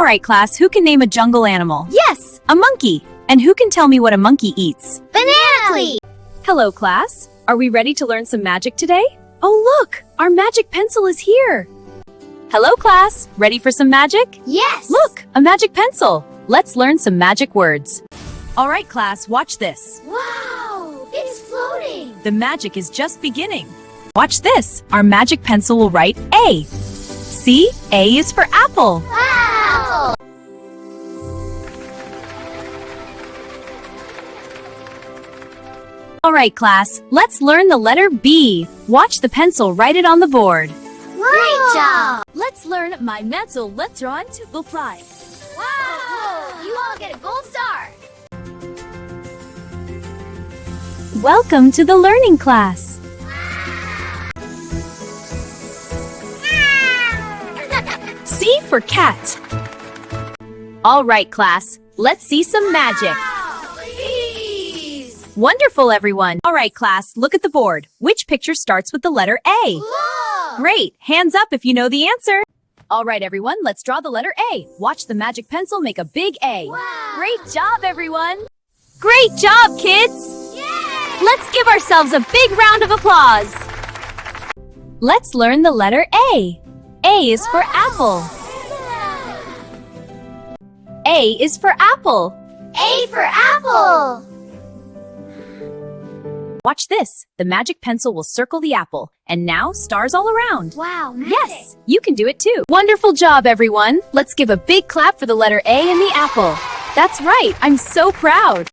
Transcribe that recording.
right, class, who can name a jungle animal? Yes! A monkey. And who can tell me what a monkey eats? Banana leaf! Hello, class. Are we ready to learn some magic today? Oh, look! Our magic pencil is here! Hello, class. Ready for some magic? Yes! Look! A magic pencil! Let's learn some magic words. All right, class, watch this. Wow! It's floating! The magic is just beginning. Watch this. Our magic pencil will write A. See? A is for apple. Wow! All right, class, let's learn the letter B. Watch the pencil write it on the board. Great job! Let's learn my mental letter to apply. Wow! You all get a gold star! Welcome to the learning class. C for cat. All right, class, let's see some magic. Wow, please! Wonderful, everyone. All right, class, look at the board. Which picture starts with the letter A? Look! Great. Hands up if you know the answer. All right, everyone, let's draw the letter A. Watch the magic pencil make a big A. Wow! Great job, everyone. Great job, kids. Yay! Let's give ourselves a big round of applause. Let's learn the letter A. A is for apple. A is for apple. A for apple! Watch this. The magic pencil will circle the apple. And now, stars all around. Wow, magic! Yes, you can do it too. Wonderful job, everyone. Let's give a big clap for the letter A and the apple. That's right. I'm so proud.